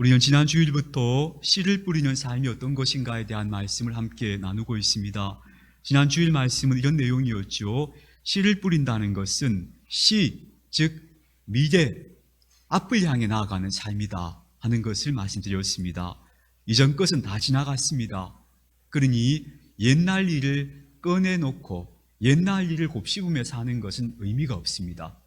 우리는 지난 주일부터 씨를 뿌리는 삶이 어떤 것인가에 대한 말씀을 함께 나누고 있습니다. 지난 주일 말씀은 이런 내용이었죠. 씨를 뿌린다는 것은 씨, 즉 미래, 앞을 향해 나아가는 삶이다 하는 것을 말씀드렸습니다. 이전 것은 다 지나갔습니다. 그러니 옛날 일을 꺼내놓고 옛날 일을 곱씹으며 사는 것은 의미가 없습니다.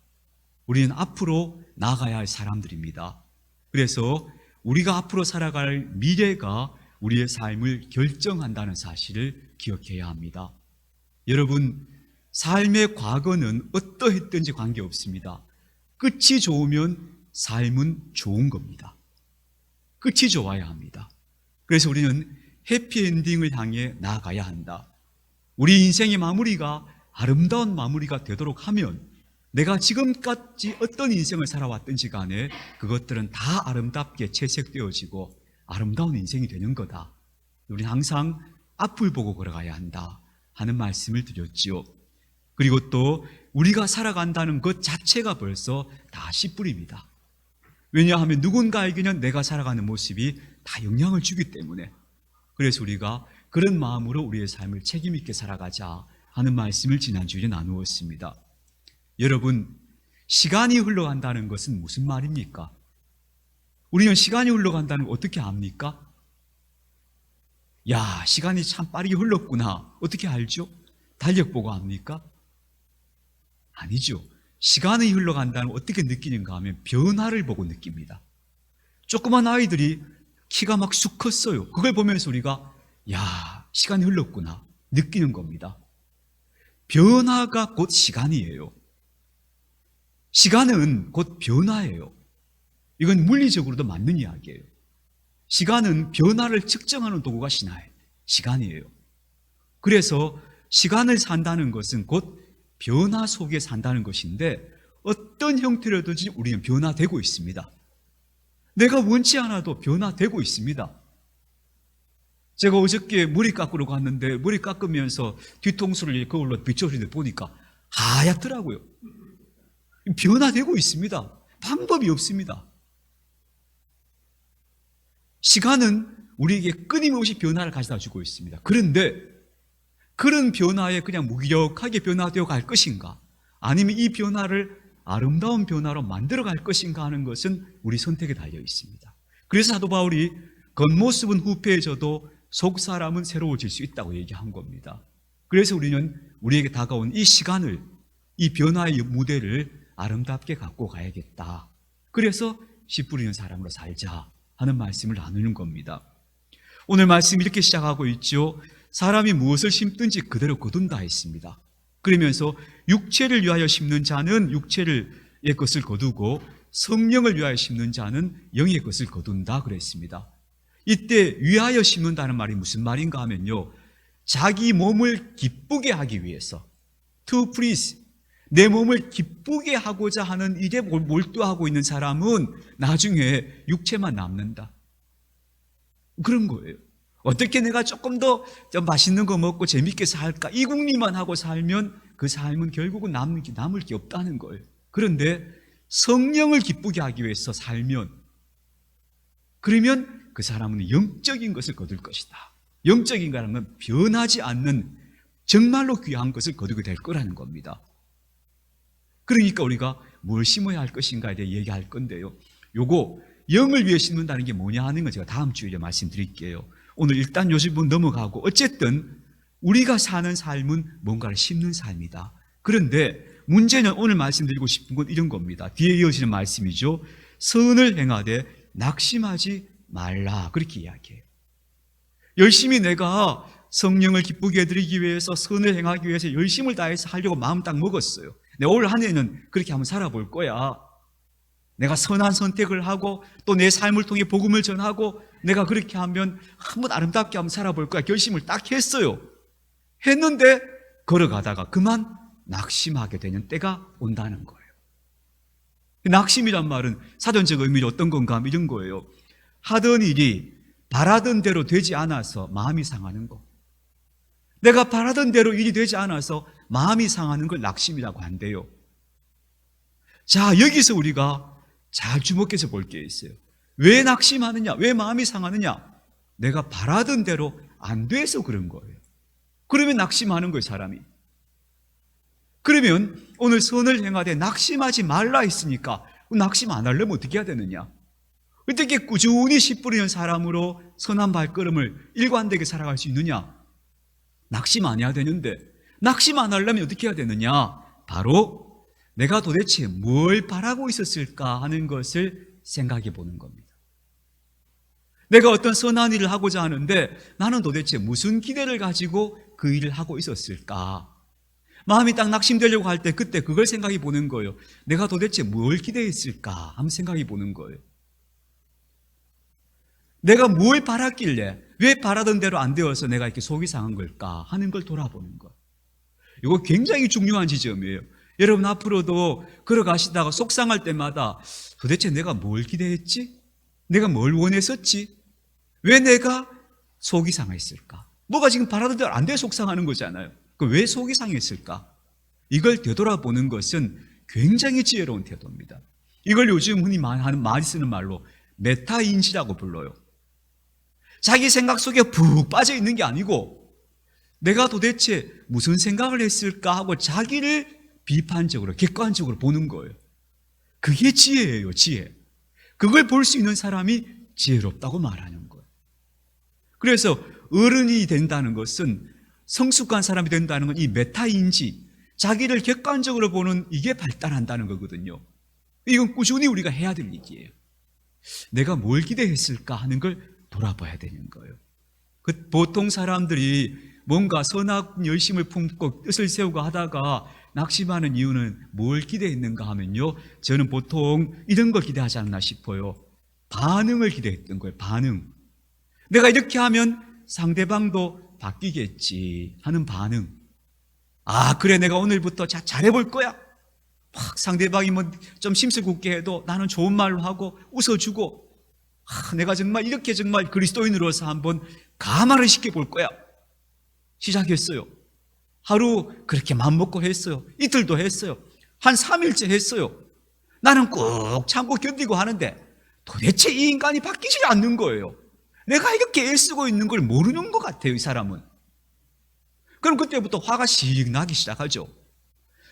우리는 앞으로 나아가야 할 사람들입니다. 그래서 우리가 앞으로 살아갈 미래가 우리의 삶을 결정한다는 사실을 기억해야 합니다. 여러분, 삶의 과거는 어떠했든지 관계없습니다. 끝이 좋으면 삶은 좋은 겁니다. 끝이 좋아야 합니다. 그래서 우리는 해피엔딩을 향해 나아가야 한다. 우리 인생의 마무리가 아름다운 마무리가 되도록 하면 내가 지금까지 어떤 인생을 살아왔든지 간에 그것들은 다 아름답게 채색되어지고 아름다운 인생이 되는 거다. 우리는 항상 앞을 보고 걸어가야 한다 하는 말씀을 드렸지요. 그리고 또 우리가 살아간다는 것 자체가 벌써 다 씨뿌립니다. 왜냐하면 누군가에게는 내가 살아가는 모습이 다 영향을 주기 때문에. 그래서 우리가 그런 마음으로 우리의 삶을 책임 있게 살아가자 하는 말씀을 지난주에 나누었습니다. 여러분, 시간이 흘러간다는 것은 무슨 말입니까? 우리는 시간이 흘러간다는 걸 어떻게 압니까? 야, 시간이 참 빠르게 흘렀구나. 어떻게 알죠? 달력 보고 압니까? 아니죠. 시간이 흘러간다는 걸 어떻게 느끼는가 하면 변화를 보고 느낍니다. 조그만 아이들이 키가 막 쑥 컸어요. 그걸 보면서 우리가 야, 시간이 흘렀구나 느끼는 겁니다. 변화가 곧 시간이에요. 시간은 곧 변화예요. 이건 물리적으로도 맞는 이야기예요. 시간은 변화를 측정하는 도구가 시간이에요. 그래서 시간을 산다는 것은 곧 변화 속에 산다는 것인데 어떤 형태로든지 우리는 변화되고 있습니다. 내가 원치 않아도 변화되고 있습니다. 제가 어저께 머리 깎으러 갔는데 머리 깎으면서 뒤통수를 거울로 비춰보는데 보니까 하얗더라고요. 변화되고 있습니다. 방법이 없습니다. 시간은 우리에게 끊임없이 변화를 가져다 주고 있습니다. 그런데 그런 변화에 그냥 무기력하게 변화되어 갈 것인가, 아니면 이 변화를 아름다운 변화로 만들어 갈 것인가 하는 것은 우리 선택에 달려 있습니다. 그래서 사도 바울이 겉모습은 후패해져도 속 사람은 새로워질 수 있다고 얘기한 겁니다. 그래서 우리는 우리에게 다가온 이 시간을, 이 변화의 무대를 아름답게 갖고 가야겠다. 그래서 씨 뿌리는 사람으로 살자 하는 말씀을 나누는 겁니다. 오늘 말씀 이렇게 시작하고 있죠. 사람이 무엇을 심든지 그대로 거둔다 했습니다. 그러면서 육체를 위하여 심는 자는 육체의 것을 거두고 성령을 위하여 심는 자는 영의 것을 거둔다 그랬습니다. 이때 위하여 심는다는 말이 무슨 말인가 하면요, 자기 몸을 기쁘게 하기 위해서, to please, 내 몸을 기쁘게 하고자 하는 일에 몰두하고 있는 사람은 나중에 육체만 남는다. 그런 거예요. 어떻게 내가 조금 더 맛있는 거 먹고 재밌게 살까? 이 궁리만 하고 살면 그 삶은 결국은 남을 게 없다는 거예요. 그런데 성령을 기쁘게 하기 위해서 살면, 그러면 그 사람은 영적인 것을 거둘 것이다. 영적인 거라면 변하지 않는 정말로 귀한 것을 거두게 될 거라는 겁니다. 그러니까 우리가 뭘 심어야 할 것인가에 대해 얘기할 건데요. 요거 영을 위해 심는다는 게 뭐냐 하는 건 제가 다음 주에 말씀드릴게요. 오늘 일단 요 부분 넘어가고, 어쨌든 우리가 사는 삶은 뭔가를 심는 삶이다. 그런데 문제는 오늘 말씀드리고 싶은 건 이런 겁니다. 뒤에 이어지는 말씀이죠. 선을 행하되 낙심하지 말라, 그렇게 이야기해요. 열심히 내가 성령을 기쁘게 해드리기 위해서, 선을 행하기 위해서 열심을 다해서 하려고 마음 딱 먹었어요. 내가 올 한 해는 그렇게 한번 살아볼 거야. 내가 선한 선택을 하고 또 내 삶을 통해 복음을 전하고 내가 그렇게 하면 한번 아름답게 한번 살아볼 거야. 결심을 딱 했어요. 했는데 걸어가다가 그만 낙심하게 되는 때가 온다는 거예요. 낙심이란 말은 사전적 의미로 어떤 건가 하면 이런 거예요. 하던 일이 바라던 대로 되지 않아서 마음이 상하는 거. 내가 바라던 대로 일이 되지 않아서 마음이 상하는 걸 낙심이라고 한대요. 자, 여기서 우리가 잘 주목해서 볼 게 있어요. 왜 낙심하느냐? 왜 마음이 상하느냐? 내가 바라던 대로 안 돼서 그런 거예요. 그러면 낙심하는 거예요, 사람이. 그러면 오늘 선을 행하되 낙심하지 말라 했으니까 낙심 안 하려면 어떻게 해야 되느냐? 어떻게 꾸준히 씨 뿌리는 사람으로 선한 발걸음을 일관되게 살아갈 수 있느냐? 낙심 안 해야 되는데 낙심 안 하려면 어떻게 해야 되느냐? 바로 내가 도대체 뭘 바라고 있었을까 하는 것을 생각해 보는 겁니다. 내가 어떤 선한 일을 하고자 하는데 나는 도대체 무슨 기대를 가지고 그 일을 하고 있었을까? 마음이 딱 낙심되려고 할 때 그때 그걸 생각해 보는 거예요. 내가 도대체 뭘 기대했을까? 한번 생각해 보는 거예요. 내가 뭘 바랐길래 왜 바라던 대로 안 되어서 내가 이렇게 속이 상한 걸까 하는 걸 돌아보는 것. 이거 굉장히 중요한 지점이에요. 여러분 앞으로도 걸어가시다가 속상할 때마다 도대체 내가 뭘 기대했지? 내가 뭘 원했었지? 왜 내가 속이 상했을까? 뭐가 지금 바라던 대로 안 돼 속상하는 거잖아요. 왜 속이 상했을까? 이걸 되돌아보는 것은 굉장히 지혜로운 태도입니다. 이걸 요즘 흔히 많이 쓰는 말로 메타인지라고 불러요. 자기 생각 속에 푹 빠져 있는 게 아니고 내가 도대체 무슨 생각을 했을까 하고 자기를 비판적으로 객관적으로 보는 거예요. 그게 지혜예요, 지혜. 그걸 볼 수 있는 사람이 지혜롭다고 말하는 거예요. 그래서 어른이 된다는 것은 성숙한 사람이 된다는 건 이 메타인지, 자기를 객관적으로 보는 이게 발달한다는 거거든요. 이건 꾸준히 우리가 해야 될 일이에요. 내가 뭘 기대했을까 하는 걸 돌아봐야 되는 거예요. 보통 사람들이 뭔가 선악 열심을 품고 뜻을 세우고 하다가 낙심하는 이유는 뭘 기대했는가 하면요, 저는 보통 이런 걸 기대하지 않나 싶어요. 반응을 기대했던 거예요. 반응. 내가 이렇게 하면 상대방도 바뀌겠지 하는 반응. 아, 그래, 내가 오늘부터 잘해볼 거야. 막 상대방이 뭐 좀 심술궂게 해도 나는 좋은 말로 하고 웃어주고, 내가 정말 이렇게 정말 그리스도인으로서 한번 감화를 시켜볼 거야. 시작했어요. 하루 그렇게 맘먹고 했어요. 이틀도 했어요. 한 3일째 했어요. 나는 꾹 참고 견디고 하는데 도대체 이 인간이 바뀌지 않는 거예요. 내가 이렇게 애쓰고 있는 걸 모르는 것 같아요, 이 사람은. 그럼 그때부터 화가 씩 나기 시작하죠.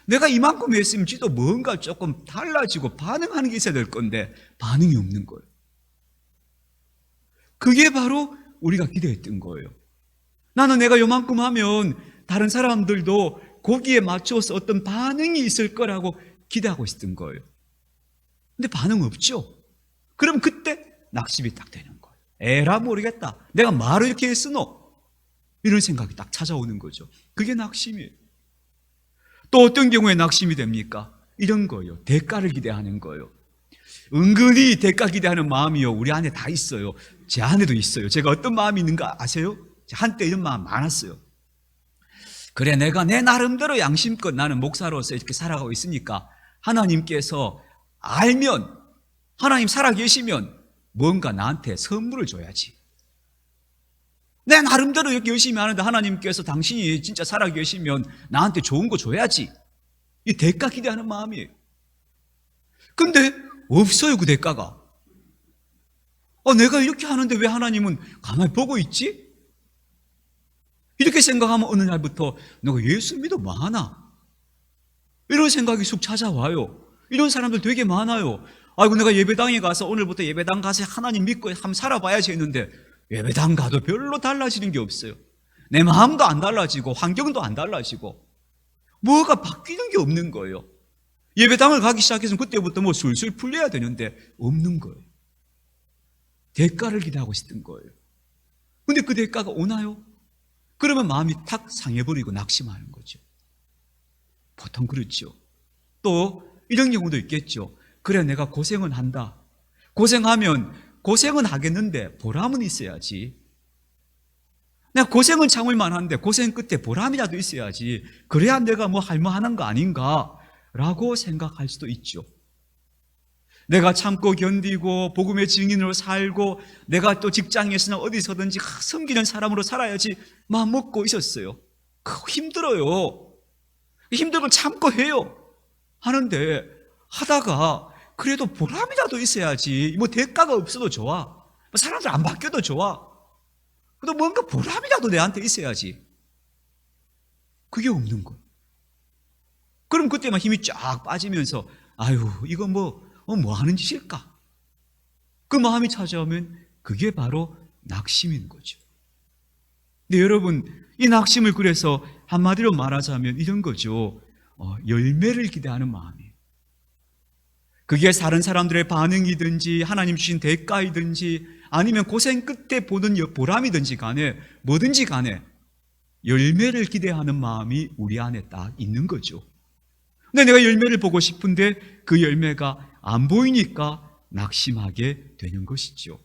내가 이만큼 했으면 지도 뭔가 조금 달라지고 반응하는 게 있어야 될 건데 반응이 없는 거예요. 그게 바로 우리가 기대했던 거예요. 나는 내가 요만큼 하면 다른 사람들도 거기에 맞춰서 어떤 반응이 있을 거라고 기대하고 있었던 거예요. 근데 반응 없죠. 그럼 그때 낙심이 딱 되는 거예요. 에라 모르겠다. 내가 말을 이렇게 했으노? 이런 생각이 딱 찾아오는 거죠. 그게 낙심이에요. 또 어떤 경우에 낙심이 됩니까? 이런 거예요. 대가를 기대하는 거예요. 은근히 대가 기대하는 마음이요, 우리 안에 다 있어요. 제 안에도 있어요. 제가 어떤 마음이 있는가 아세요? 한때 이런 마음 많았어요. 그래, 내가 내 나름대로 양심껏 나는 목사로서 이렇게 살아가고 있으니까 하나님께서 알면, 하나님 살아계시면 뭔가 나한테 선물을 줘야지. 내 나름대로 이렇게 열심히 하는데 하나님께서 당신이 진짜 살아계시면 나한테 좋은 거 줘야지. 이 대가 기대하는 마음이에요. 근데 없어요, 그 대가가. 내가 이렇게 하는데 왜 하나님은 가만히 보고 있지? 이렇게 생각하면 어느 날부터 내가 예수 믿어 뭐하나? 이런 생각이 쑥 찾아와요. 이런 사람들 되게 많아요. 아이고, 내가 예배당에 가서 오늘부터 예배당 가서 하나님 믿고 한번 살아봐야지 했는데 예배당 가도 별로 달라지는 게 없어요. 내 마음도 안 달라지고 환경도 안 달라지고 뭐가 바뀌는 게 없는 거예요. 예배당을 가기 시작해서 그때부터 뭐 술술 풀려야 되는데 없는 거예요. 대가를 기대하고 있었던 거예요. 근데 그 대가가 오나요? 그러면 마음이 탁 상해버리고 낙심하는 거죠. 보통 그렇죠. 또 이런 경우도 있겠죠. 그래, 내가 고생은 한다. 고생하면 고생은 하겠는데 보람은 있어야지. 내가 고생은 참을 만한데 고생 끝에 보람이라도 있어야지. 그래야 내가 뭐 할만한 거 아닌가 라고 생각할 수도 있죠. 내가 참고 견디고 복음의 증인으로 살고 내가 또 직장에서나 어디서든지 섬기는 사람으로 살아야지 마음 먹고 있었어요. 그거 힘들어요. 힘들고 참고 해요. 하는데 하다가 그래도 보람이라도 있어야지. 뭐 대가가 없어도 좋아. 뭐 사람들 안 바뀌어도 좋아. 그래도 뭔가 보람이라도 내한테 있어야지. 그게 없는 거예요. 그럼 그때만 힘이 쫙 빠지면서 아유 이거 뭐 하는 짓일까? 그 마음이 찾아오면 그게 바로 낙심인 거죠. 근데 여러분 이 낙심을 그래서 한마디로 말하자면 이런 거죠. 열매를 기대하는 마음이에요. 그게 다른 사람들의 반응이든지 하나님 주신 대가이든지 아니면 고생 끝에 보는 보람이든지 간에 뭐든지 간에 열매를 기대하는 마음이 우리 안에 딱 있는 거죠. 근데 내가 열매를 보고 싶은데 그 열매가 안 보이니까 낙심하게 되는 것이죠.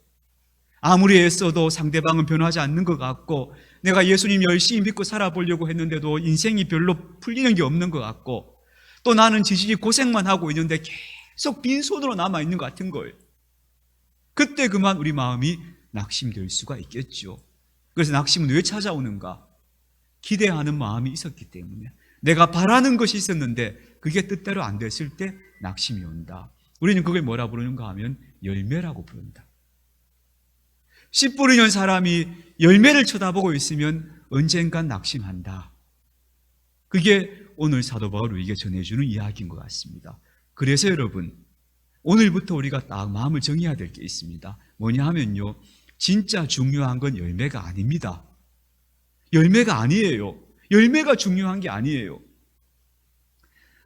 아무리 애써도 상대방은 변하지 않는 것 같고 내가 예수님 열심히 믿고 살아보려고 했는데도 인생이 별로 풀리는 게 없는 것 같고 또 나는 지지리 고생만 하고 있는데 계속 빈손으로 남아있는 것 같은 거예요. 그때 그만 우리 마음이 낙심될 수가 있겠죠. 그래서 낙심은 왜 찾아오는가? 기대하는 마음이 있었기 때문에 내가 바라는 것이 있었는데 그게 뜻대로 안 됐을 때 낙심이 온다. 우리는 그걸 뭐라 부르는가 하면 열매라고 부른다. 씨 뿌리는 사람이 열매를 쳐다보고 있으면 언젠간 낙심한다. 그게 오늘 사도 바울이 우리에게 전해주는 이야기인 것 같습니다. 그래서 여러분 오늘부터 우리가 딱 마음을 정해야 될 게 있습니다. 뭐냐 하면요 진짜 중요한 건 열매가 아닙니다. 열매가 아니에요. 열매가 중요한 게 아니에요.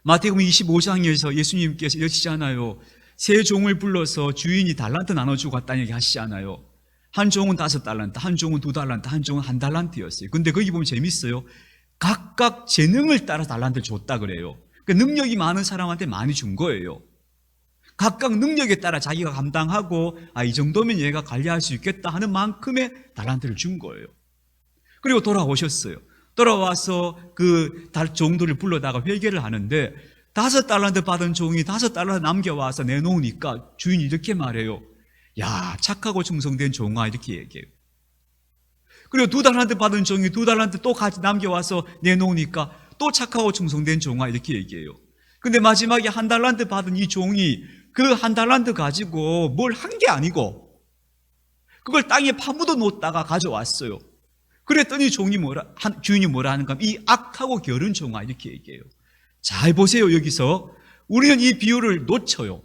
마태복음 25장에서 예수님께서 이러시잖아요. 세 종을 불러서 주인이 달란트 나눠주고 갔다는 얘기 하시잖아요. 한 종은 5달란트, 한 종은 2달란트, 한 종은 1달란트였어요. 근데 거기 보면 재밌어요. 각각 재능을 따라 달란트를 줬다 그래요. 그러니까 능력이 많은 사람한테 많이 준 거예요. 각각 능력에 따라 자기가 감당하고 이 정도면 얘가 관리할 수 있겠다 하는 만큼의 달란트를 준 거예요. 그리고 돌아오셨어요. 돌아와서 그 종들을 불러다가 회개를 하는데 5달란트 받은 종이 5달란트 남겨와서 내놓으니까 주인이 이렇게 말해요. 야 착하고 충성된 종아 이렇게 얘기해요. 그리고 2달란트 받은 종이 2달란트 또 같이 남겨와서 내놓으니까 또 착하고 충성된 종아 이렇게 얘기해요. 근데 마지막에 1달란트 받은 이 종이 그 1달란트 가지고 뭘 한 게 아니고 그걸 땅에 파묻어 놓다가 가져왔어요. 그랬더니 주인이 뭐라 하는가 하면 이 악하고 게으른 종아 이렇게 얘기해요. 잘 보세요. 여기서 우리는 이 비유를 놓쳐요.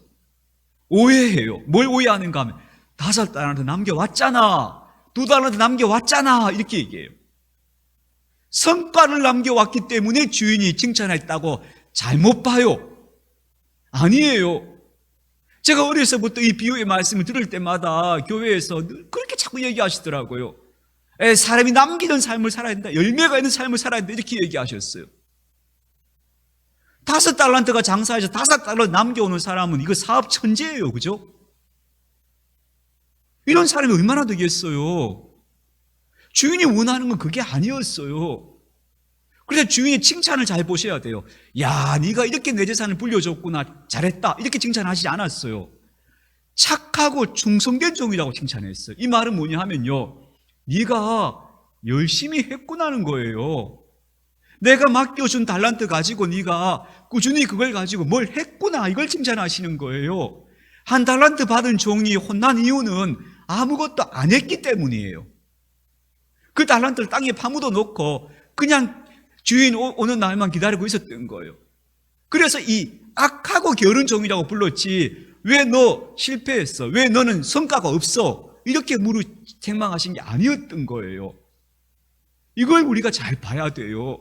오해해요. 뭘 오해하는가 하면 5달란트 남겨왔잖아, 2달란트 남겨왔잖아 이렇게 얘기해요. 성과를 남겨왔기 때문에 주인이 칭찬했다고 잘못 봐요. 아니에요. 제가 어려서부터 이 비유의 말씀을 들을 때마다 교회에서 그렇게 자꾸 얘기하시더라고요. 사람이 남기는 삶을 살아야 된다, 열매가 있는 삶을 살아야 된다 이렇게 얘기하셨어요. 5달란트가 장사해서 5달란트 남겨오는 사람은 이거 사업 천재예요. 그죠? 이런 사람이 얼마나 되겠어요? 주인이 원하는 건 그게 아니었어요. 그래서 주인이 칭찬을 잘 보셔야 돼요. 야, 네가 이렇게 내 재산을 불려줬구나, 잘했다 이렇게 칭찬하시지 않았어요. 착하고 충성된 종이라고 칭찬했어요. 이 말은 뭐냐 하면요, 네가 열심히 했구나는 거예요. 내가 맡겨준 달란트 가지고 네가 꾸준히 그걸 가지고 뭘 했구나 이걸 칭찬하시는 거예요. 1달란트 받은 종이 혼난 이유는 아무것도 안 했기 때문이에요. 그 달란트를 땅에 파묻어 놓고 그냥 주인 오는 날만 기다리고 있었던 거예요. 그래서 이 악하고 게으른 종이라고 불렀지 왜 너 실패했어? 왜 너는 성과가 없어? 이렇게 책망하신 게 아니었던 거예요. 이걸 우리가 잘 봐야 돼요.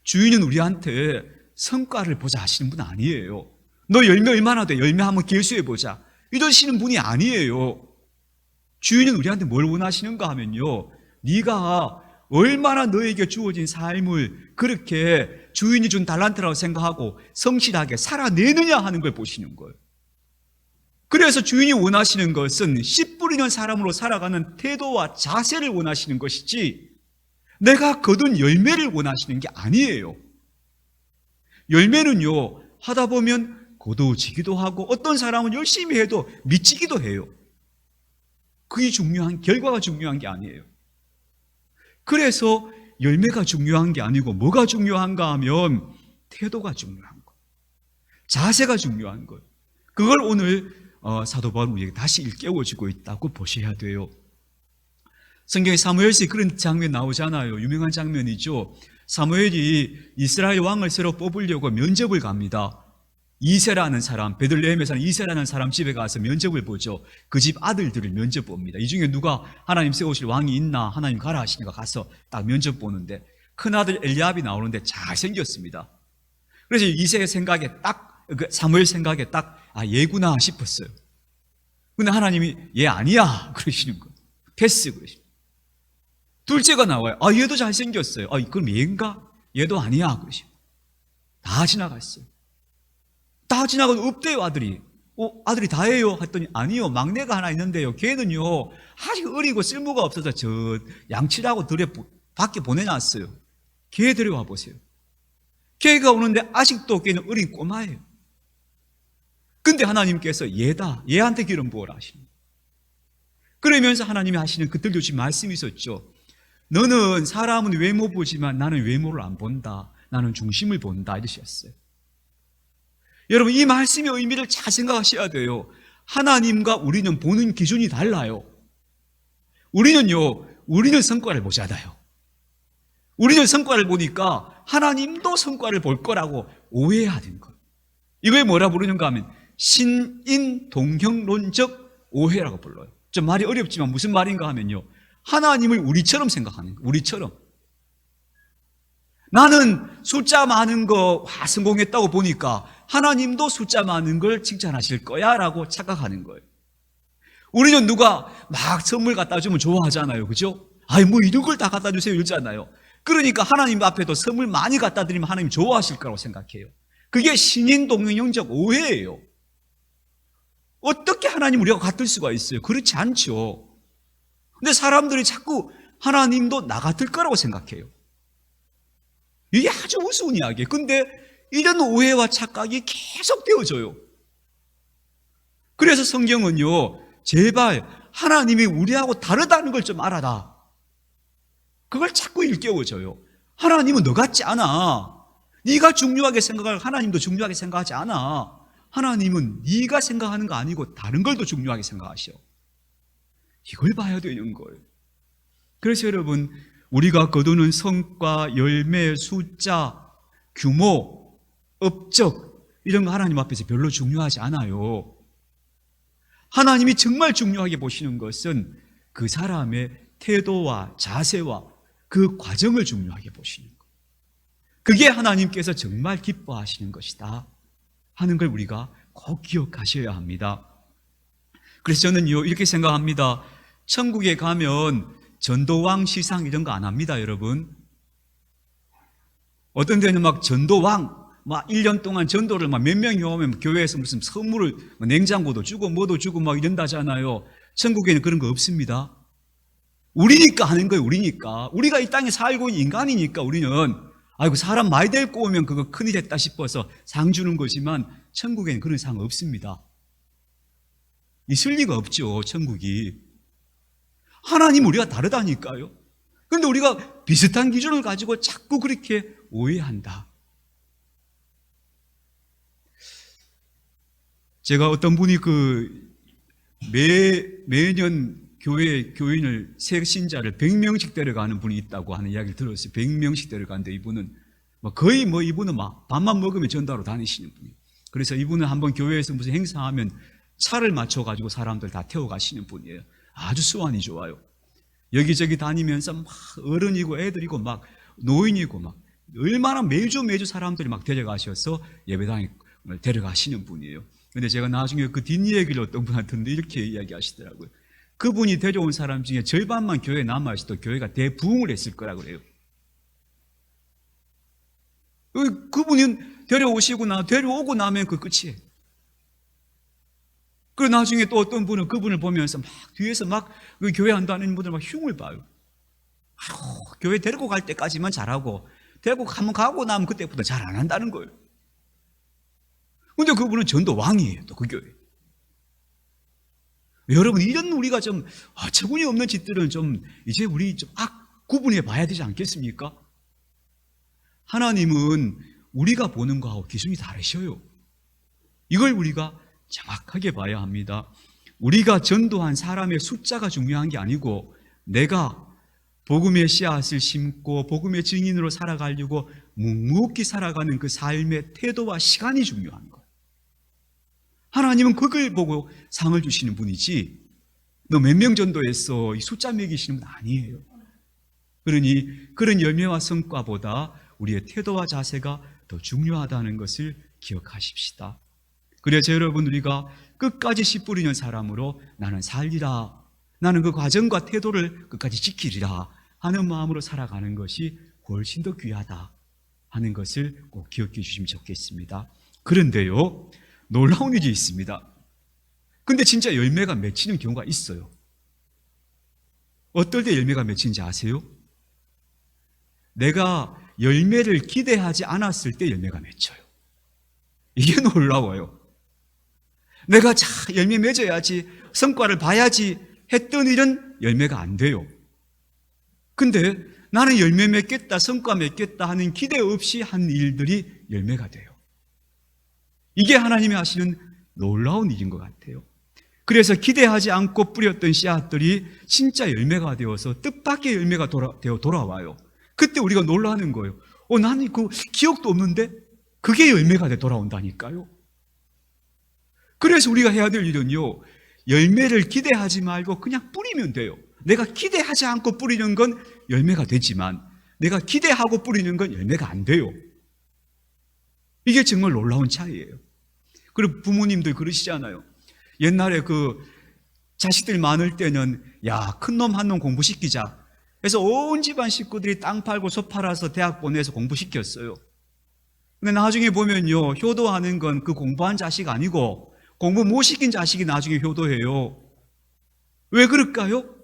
주인은 우리한테 성과를 보자 하시는 분 아니에요. 너 열매 얼마나 돼? 열매 한번 계수해보자 이러시는 분이 아니에요. 주인은 우리한테 뭘 원하시는가 하면요, 네가 얼마나 너에게 주어진 삶을 그렇게 주인이 준 달란트라고 생각하고 성실하게 살아내느냐 하는 걸 보시는 거예요. 그래서 주인이 원하시는 것은 씨 뿌리는 사람으로 살아가는 태도와 자세를 원하시는 것이지 내가 거둔 열매를 원하시는 게 아니에요. 열매는요, 하다 보면 고도지기도 하고 어떤 사람은 열심히 해도 미치기도 해요. 그게 결과가 중요한 게 아니에요. 그래서 열매가 중요한 게 아니고 뭐가 중요한가 하면 태도가 중요한 거예요. 자세가 중요한 거예요. 그걸 오늘 사도 바울은 우리에게 다시 일깨워주고 있다고 보셔야 돼요. 성경에 사무엘서에 그런 장면 나오잖아요. 유명한 장면이죠. 사무엘이 이스라엘 왕을 새로 뽑으려고 면접을 갑니다. 이새라는 사람, 베들레헴에 사는 이새라는 사람 집에 가서 면접을 보죠. 그 집 아들들을 면접 봅니다. 이 중에 누가 하나님 세우실 왕이 있나, 하나님 가라 하시니까 가서 딱 면접 보는데 큰아들 엘리압이 나오는데 잘생겼습니다. 그래서 이새의 생각에 딱, 사무엘 생각에 딱, 얘구나 싶었어요. 근데 하나님이 얘 아니야 그러시는 거예요. 패스 그러시는 거예요. 둘째가 나와요. 얘도 잘생겼어요. 그럼 얘인가? 얘도 아니야 그러시는 거예요. 다 지나갔어요. 다 지나가도 없대요 아들이. 아들이 다예요 했더니 아니요 막내가 하나 있는데요 걔는요 아직 어리고 쓸모가 없어서 저 양치라고 들에 밖에 보내놨어요. 걔 데려와 보세요. 걔가 오는데 아직도 걔는 어린 꼬마예요. 근데 하나님께서 얘다, 얘한테 기름 부어라 하시는 거예요. 그러면서 하나님이 하시는 그 들려주신 말씀이 있었죠. 너는 사람은 외모 보지만 나는 외모를 안 본다. 나는 중심을 본다 이러셨어요. 여러분 이 말씀의 의미를 잘 생각하셔야 돼요. 하나님과 우리는 보는 기준이 달라요. 우리는 성과를 보잖아요. 우리는 성과를 보니까 하나님도 성과를 볼 거라고 오해하는 거예요. 이걸 뭐라 부르는가 하면 신인동형론적 오해라고 불러요. 좀 말이 어렵지만 무슨 말인가 하면요. 하나님을 우리처럼 생각하는 거예요. 우리처럼. 나는 숫자 많은 거 성공했다고 보니까 하나님도 숫자 많은 걸 칭찬하실 거야 라고 착각하는 거예요. 우리는 누가 막 선물 갖다 주면 좋아하잖아요. 그죠? 뭐 이런 걸 다 갖다 주세요 이러잖아요. 그러니까 하나님 앞에도 선물 많이 갖다 드리면 하나님 좋아하실 거라고 생각해요. 그게 신인동형적 오해예요. 어떻게 하나님 우리가 같을 수가 있어요? 그렇지 않죠. 근데 사람들이 자꾸 하나님도 나 같을 거라고 생각해요. 이게 아주 우스운 이야기예요. 근데 이런 오해와 착각이 계속 되어져요. 그래서 성경은요, 제발 하나님이 우리하고 다르다는 걸 좀 알아라. 그걸 자꾸 일깨워줘요. 하나님은 너 같지 않아. 네가 중요하게 생각할 하나님도 중요하게 생각하지 않아. 하나님은 네가 생각하는 거 아니고 다른 걸 더 중요하게 생각하셔. 이걸 봐야 되는 거예요. 그래서 여러분, 우리가 거두는 성과, 열매, 숫자, 규모, 업적 이런 거 하나님 앞에서 별로 중요하지 않아요. 하나님이 정말 중요하게 보시는 것은 그 사람의 태도와 자세와 그 과정을 중요하게 보시는 것. 그게 하나님께서 정말 기뻐하시는 것이다 하는 걸 우리가 꼭 기억하셔야 합니다. 그래서 저는요 이렇게 생각합니다. 천국에 가면 전도왕 시상 이런 거 안 합니다, 여러분. 어떤 데는 막 전도왕, 막 1년 동안 전도를 막 몇 명이 오면 교회에서 무슨 선물을 냉장고도 주고 뭐도 주고 막 이런다잖아요. 천국에는 그런 거 없습니다. 우리니까 하는 거예요, 우리니까. 우리가 이 땅에 살고 있는 인간이니까 우리는 아이고 사람 많이 데리고 오면 그거 큰일 했다 싶어서 상 주는 거지만 천국에는 그런 상 없습니다. 있을 리가 없죠, 천국이. 하나님 우리가 다르다니까요. 그런데 우리가 비슷한 기준을 가지고 자꾸 그렇게 오해한다. 제가 어떤 분이 매년 교회 교인을 새 신자를 100명씩 데려가는 분이 있다고 하는 이야기를 들었어요. 100명씩 데려가는데 이분은 거의 이분은 막 밥만 먹으면 전도하러 다니시는 분이에요. 그래서 이분은 한번 교회에서 무슨 행사하면 차를 맞춰가지고 사람들 다 태워가시는 분이에요. 아주 수완이 좋아요. 여기저기 다니면서 막 어른이고 애들이고 막 노인이고 막 얼마나 매주 사람들이 막 데려가셔서 예배당에 데려가시는 분이에요. 근데 제가 나중에 그 뒷이야기를 어떤 분한테 듣는데 이렇게 이야기하시더라고요. 그분이 데려온 사람 중에 절반만 교회에 남아있어도 교회가 대부흥을 했을 거라 그래요. 그분이 데려오고 나면 그 끝이에요. 그리고 나중에 또 어떤 분은 그분을 보면서 막 뒤에서 막 그 교회 한다는 분들 막 흉을 봐요. 교회 데리고 갈 때까지만 잘하고 데리고 한번 가고 나면 그때부터 잘 안 한다는 거예요. 근데 그분은 전도 왕이에요, 또 그 교회. 여러분, 이런 우리가 좀, 처분이 없는 짓들은 좀, 이제 우리 좀 구분해 봐야 되지 않겠습니까? 하나님은 우리가 보는 거하고 기준이 다르셔요. 이걸 우리가 정확하게 봐야 합니다. 우리가 전도한 사람의 숫자가 중요한 게 아니고 내가 복음의 씨앗을 심고 복음의 증인으로 살아가려고 묵묵히 살아가는 그 삶의 태도와 시간이 중요한 거예요. 하나님은 그걸 보고 상을 주시는 분이지 너 몇 명 전도했어 이 숫자 매기시는 분 아니에요. 그러니 그런 열매와 성과보다 우리의 태도와 자세가 더 중요하다는 것을 기억하십시다. 그래서 여러분 우리가 끝까지 씨 뿌리는 사람으로 나는 살리라, 나는 그 과정과 태도를 끝까지 지키리라 하는 마음으로 살아가는 것이 훨씬 더 귀하다 하는 것을 꼭 기억해 주시면 좋겠습니다. 그런데요, 놀라운 일이 있습니다. 근데 진짜 열매가 맺히는 경우가 있어요. 어떨 때 열매가 맺히는지 아세요? 내가 열매를 기대하지 않았을 때 열매가 맺혀요. 이게 놀라워요. 내가 열매 맺어야지, 성과를 봐야지 했던 일은 열매가 안 돼요. 근데 나는 열매 맺겠다, 성과 맺겠다 하는 기대 없이 한 일들이 열매가 돼요. 이게 하나님이 하시는 놀라운 일인 것 같아요. 그래서 기대하지 않고 뿌렸던 씨앗들이 진짜 열매가 되어서 뜻밖의 열매가 되어 돌아와요. 그때 우리가 놀라는 거예요. 나는 그 기억도 없는데 그게 열매가 돼 돌아온다니까요. 그래서 우리가 해야 될 일은요, 열매를 기대하지 말고 그냥 뿌리면 돼요. 내가 기대하지 않고 뿌리는 건 열매가 되지만 내가 기대하고 뿌리는 건 열매가 안 돼요. 이게 정말 놀라운 차이예요. 그리고 부모님들 그러시잖아요. 옛날에 그 자식들 많을 때는 야, 큰 놈 한 놈 공부시키자. 그래서 온 집안 식구들이 땅 팔고 소 팔아서 대학 보내서 공부시켰어요. 근데 나중에 보면요, 효도하는 건 그 공부한 자식 아니고 공부 못 시킨 자식이 나중에 효도해요. 왜 그럴까요?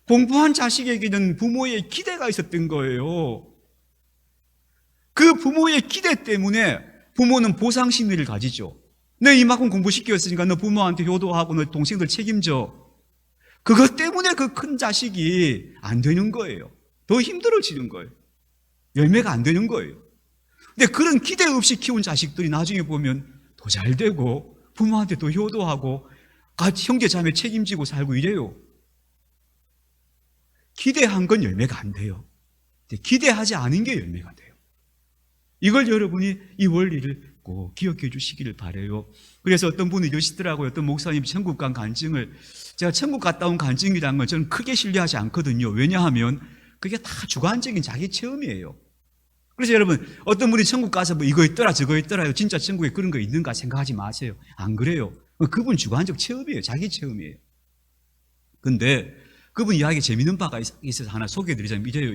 공부한 자식에게는 부모의 기대가 있었던 거예요. 그 부모의 기대 때문에 부모는 보상 심리를 가지죠. 내 이만큼 공부시켰으니까 너 부모한테 효도하고 너 동생들 책임져. 그것 때문에 그 큰 자식이 안 되는 거예요. 더 힘들어지는 거예요. 열매가 안 되는 거예요. 근데 그런 기대 없이 키운 자식들이 나중에 보면 더 잘 되고 부모한테 더 효도하고 같이 형제 자매 책임지고 살고 이래요. 기대한 건 열매가 안 돼요. 기대하지 않은 게 열매가 돼요. 이걸 여러분이 이 원리를 꼭 기억해 주시기를 바라요. 그래서 어떤 분이 이러시더라고요. 어떤 목사님이 천국 간 간증을, 제가 천국 갔다 온 간증이라는 건 저는 크게 신뢰하지 않거든요. 왜냐하면 그게 다 주관적인 자기 체험이에요. 그래서 여러분, 어떤 분이 천국 가서 뭐 이거 있더라 저거 있더라 진짜 천국에 그런 거 있는가 생각하지 마세요. 안 그래요. 그분 주관적 체험이에요. 자기 체험이에요. 근데 그분 이야기 재밌는 바가 있어서 하나 소개해드리자면 이래요.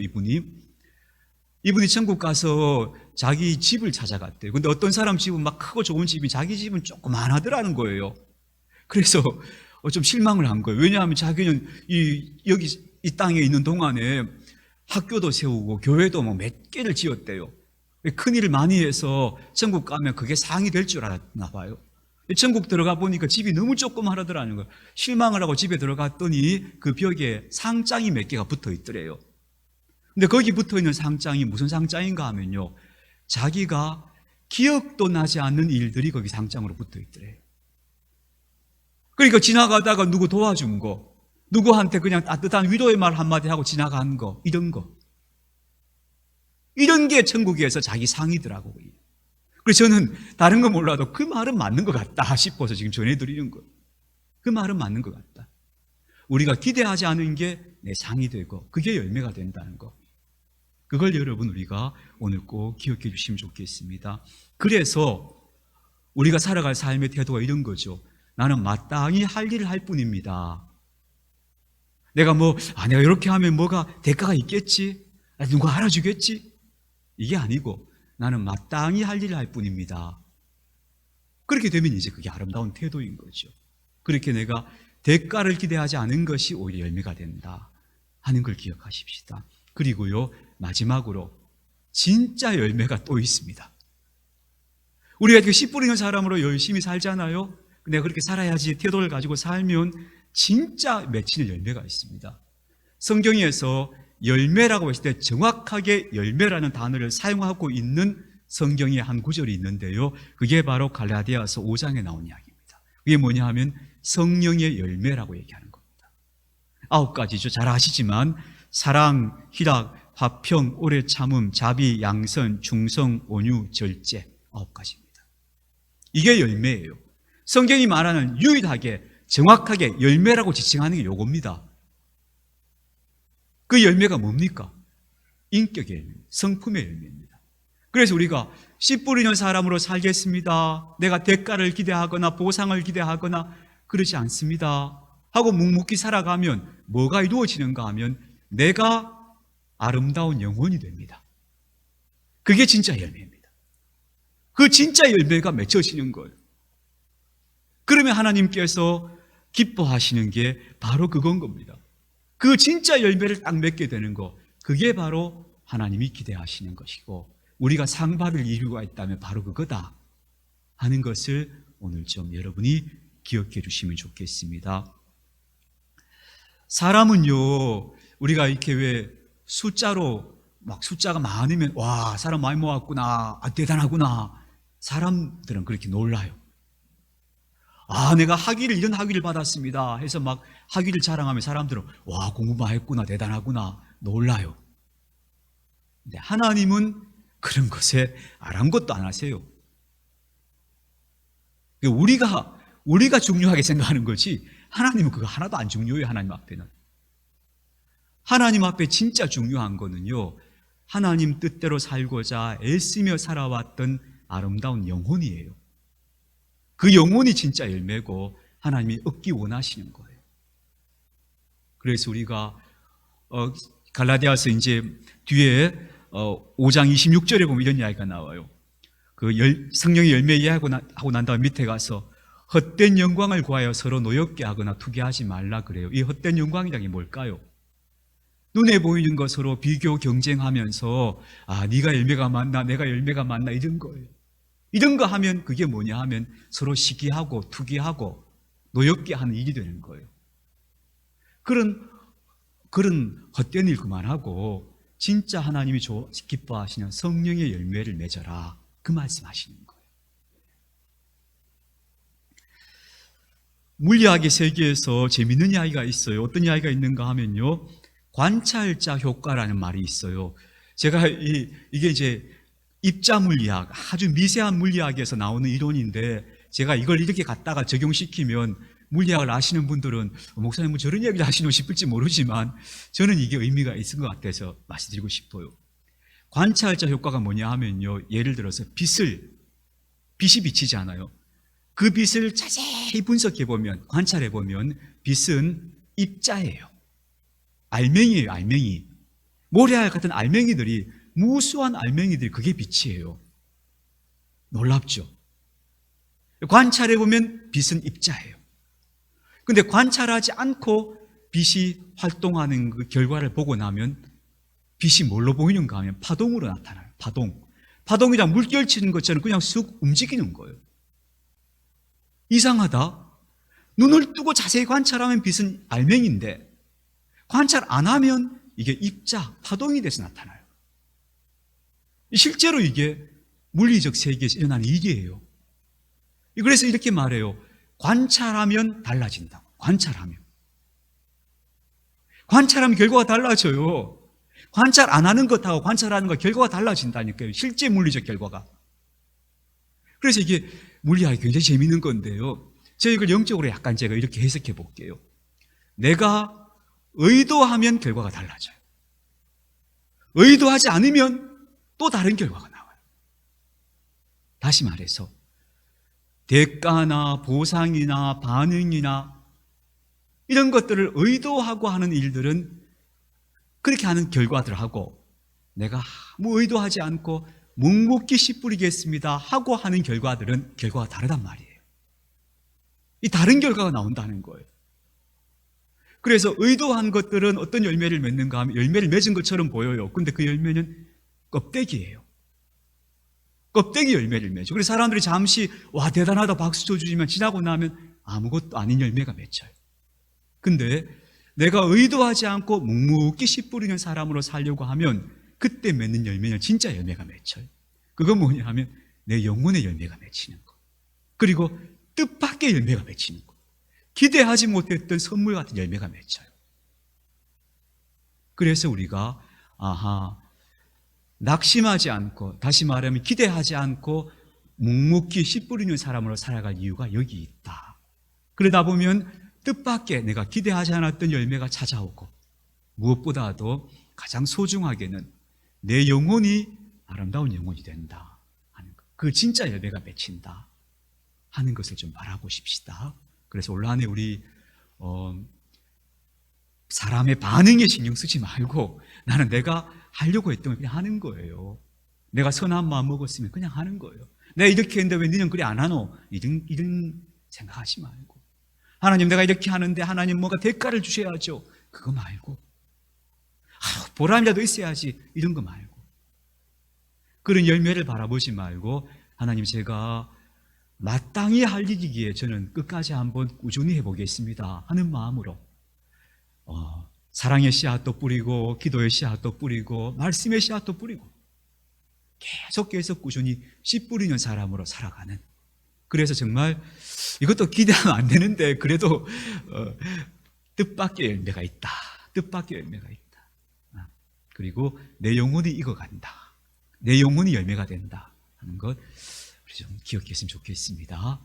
이분이 천국 가서 자기 집을 찾아갔대요. 근데 어떤 사람 집은 막 크고 좋은 집이 자기 집은 조그만하더라는 거예요. 그래서 좀 실망을 한 거예요. 왜냐하면 자기는 여기 이 땅에 있는 동안에 학교도 세우고 교회도 뭐 몇 개를 지었대요. 큰일을 많이 해서 천국 가면 그게 상이 될 줄 알았나 봐요. 천국 들어가 보니까 집이 너무 조그마하더라는 거예요. 실망을 하고 집에 들어갔더니 그 벽에 상장이 몇 개가 붙어 있더래요. 근데 거기 붙어 있는 상장이 무슨 상장인가 하면요, 자기가 기억도 나지 않는 일들이 거기 상장으로 붙어 있더래요. 그러니까 지나가다가 누구 도와준 거, 누구한테 그냥 따뜻한 위로의 말 한마디 하고 지나간 거, 이런 게 천국에서 자기 상이더라고요. 그래서 저는 다른 거 몰라도 그 말은 맞는 것 같다 싶어서 지금 전해드리는 거예요. 그 말은 맞는 것 같다. 우리가 기대하지 않은 게 내 상이 되고 그게 열매가 된다는 거, 그걸 여러분 우리가 오늘 꼭 기억해 주시면 좋겠습니다. 그래서 우리가 살아갈 삶의 태도가 이런 거죠. 나는 마땅히 할 일을 할 뿐입니다. 내가 내가 이렇게 하면 뭐가 대가가 있겠지? 누가 알아주겠지? 이게 아니고 나는 마땅히 할 일을 할 뿐입니다. 그렇게 되면 이제 그게 아름다운 태도인 거죠. 그렇게 내가 대가를 기대하지 않은 것이 오히려 열매가 된다 하는 걸 기억하십시다. 그리고요, 마지막으로 진짜 열매가 또 있습니다. 우리가 이렇게 씨 뿌리는 사람으로 열심히 살잖아요. 내가 그렇게 살아야지 태도를 가지고 살면 진짜 맺히는 열매가 있습니다. 성경에서 열매라고 했을 때 정확하게 열매라는 단어를 사용하고 있는 성경의 한 구절이 있는데요, 그게 바로 갈라디아서 5장에 나온 이야기입니다. 그게 뭐냐 하면 성령의 열매라고 얘기하는 겁니다. 9가지죠. 잘 아시지만 사랑, 희락, 화평, 오래 참음, 자비, 양선, 충성, 온유, 절제 9가지입니다. 이게 열매예요. 성경이 말하는 유일하게 정확하게 열매라고 지칭하는 게 요겁니다. 그 열매가 뭡니까? 인격의 열매, 성품의 열매입니다. 그래서 우리가 씨 뿌리는 사람으로 살겠습니다, 내가 대가를 기대하거나 보상을 기대하거나 그러지 않습니다 하고 묵묵히 살아가면 뭐가 이루어지는가 하면 내가 아름다운 영혼이 됩니다. 그게 진짜 열매입니다. 그 진짜 열매가 맺혀지는 거예요. 그러면 하나님께서 기뻐하시는 게 바로 그건 겁니다. 그 진짜 열매를 딱 맺게 되는 거, 그게 바로 하나님이 기대하시는 것이고 우리가 상 받을 이유가 있다면 바로 그거다 하는 것을 오늘 좀 여러분이 기억해 주시면 좋겠습니다. 사람은요, 우리가 이렇게 왜 숫자로 막 숫자가 많으면 와, 사람 많이 모았구나, 아, 대단하구나. 사람들은 그렇게 놀라요. 아, 내가 이런 학위를 받았습니다 해서 막 학위를 자랑하면 사람들은 와, 공부 많이 했구나, 대단하구나, 놀라요. 근데 하나님은 그런 것에 아랑곳도 안 하세요. 우리가 중요하게 생각하는 거지 하나님은 그거 하나도 안 중요해요. 하나님 앞에는. 하나님 앞에 진짜 중요한 거는요, 하나님 뜻대로 살고자 애쓰며 살아왔던 아름다운 영혼이에요. 그 영혼이 진짜 열매고 하나님이 얻기 원하시는 거예요. 그래서 우리가 갈라디아서 이제 뒤에 5장 26절에 보면 이런 이야기가 나와요. 그 성령의 열매 이야기하고 난 다음에 밑에 가서 헛된 영광을 구하여 서로 노엽게 하거나 투기하지 말라 그래요. 이 헛된 영광이라는 게 뭘까요? 눈에 보이는 것으로 비교 경쟁하면서 아, 네가 열매가 많나 내가 열매가 많나 이런 거예요. 이런 거 하면 그게 뭐냐 하면 서로 시기하고 투기하고 노엽게 하는 일이 되는 거예요. 그런 헛된 일 그만하고 진짜 하나님이 기뻐하시는 성령의 열매를 맺어라, 그 말씀하시는 거예요. 물리학의 세계에서 재미있는 이야기가 있어요. 어떤 이야기가 있는가 하면요, 관찰자 효과라는 말이 있어요. 제가 이게 이제 입자 물리학, 아주 미세한 물리학에서 나오는 이론인데 제가 이걸 이렇게 갖다가 적용시키면 물리학을 아시는 분들은 목사님 뭐 저런 이야기를 하시나 싶을지 모르지만 저는 이게 의미가 있을 것 같아서 말씀드리고 싶어요. 관찰자 효과가 뭐냐 하면요, 예를 들어서 빛이 비치잖아요. 그 빛을 자세히 분석해보면, 관찰해보면 빛은 입자예요. 알맹이에요. 알맹이. 모래알 같은 알맹이들이, 무수한 알맹이들이, 그게 빛이에요. 놀랍죠? 관찰해보면 빛은 입자예요. 근데 관찰하지 않고 빛이 활동하는 그 결과를 보고 나면 빛이 뭘로 보이는가 하면 파동으로 나타나요. 파동이랑 물결 치는 것처럼 그냥 쑥 움직이는 거예요. 이상하다. 눈을 뜨고 자세히 관찰하면 빛은 알맹이인데 관찰 안 하면 이게 입자, 파동이 돼서 나타나요. 실제로 이게 물리적 세계에서 일어나는 일이에요. 그래서 이렇게 말해요. 관찰하면 달라진다. 관찰하면 결과가 달라져요. 관찰 안 하는 것하고 관찰하는 것 결과가 달라진다니까요. 실제 물리적 결과가. 그래서 이게 물리학이 굉장히 재밌는 건데요. 제가 이걸 영적으로 약간 제가 이렇게 해석해 볼게요. 내가 의도하면 결과가 달라져요. 의도하지 않으면 또 다른 결과가 나와요. 다시 말해서 대가나 보상이나 반응이나 이런 것들을 의도하고 하는 일들은 그렇게 하는 결과들하고 내가 아무 의도하지 않고 묵묵히 씨 뿌리겠습니다 하고 하는 결과들은 결과가 다르단 말이에요. 이 다른 결과가 나온다는 거예요. 그래서 의도한 것들은 어떤 열매를 맺는가 하면 열매를 맺은 것처럼 보여요. 근데 그 열매는 껍데기예요. 껍데기 열매를 맺죠. 그래서 사람들이 잠시 와 대단하다 박수 쳐주지만 지나고 나면 아무것도 아닌 열매가 맺혀요. 근데 내가 의도하지 않고 묵묵히 씨 뿌리는 사람으로 살려고 하면 그때 맺는 열매는 진짜 열매가 맺혀요. 그건 뭐냐 하면 내 영혼의 열매가 맺히는 거. 그리고 뜻밖의 열매가 맺히는 거예요. 기대하지 못했던 선물 같은 열매가 맺혀요. 그래서 우리가 낙심하지 않고, 다시 말하면 기대하지 않고 묵묵히 씨 뿌리는 사람으로 살아갈 이유가 여기 있다. 그러다 보면 뜻밖의 내가 기대하지 않았던 열매가 찾아오고, 무엇보다도 가장 소중하게는 내 영혼이 아름다운 영혼이 된다 하는 것, 그 진짜 열매가 맺힌다 하는 것을 좀 바라보십시다. 그래서 올 한해 우리 사람의 반응에 신경 쓰지 말고 나는 내가 하려고 했던 걸 그냥 하는 거예요. 내가 선한 마음 먹었으면 그냥 하는 거예요. 내가 이렇게 했는데 왜 너는 그래 안 하노? 이런 생각하지 말고, 하나님 내가 이렇게 하는데 하나님 뭔가 대가를 주셔야죠, 그거 말고, 보람이라도 있어야지, 이런 거 말고, 그런 열매를 바라보지 말고, 하나님 제가 마땅히 할 일이기에 저는 끝까지 한번 꾸준히 해보겠습니다 하는 마음으로 사랑의 씨앗도 뿌리고, 기도의 씨앗도 뿌리고, 말씀의 씨앗도 뿌리고, 계속해서 꾸준히 씨 뿌리는 사람으로 살아가는, 그래서 정말 이것도 기대하면 안 되는데 그래도 뜻밖의 열매가 있다, 뜻밖의 열매가 있다, 그리고 내 영혼이 익어간다, 내 영혼이 열매가 된다 하는 것 우리 좀 기억했으면 좋겠습니다.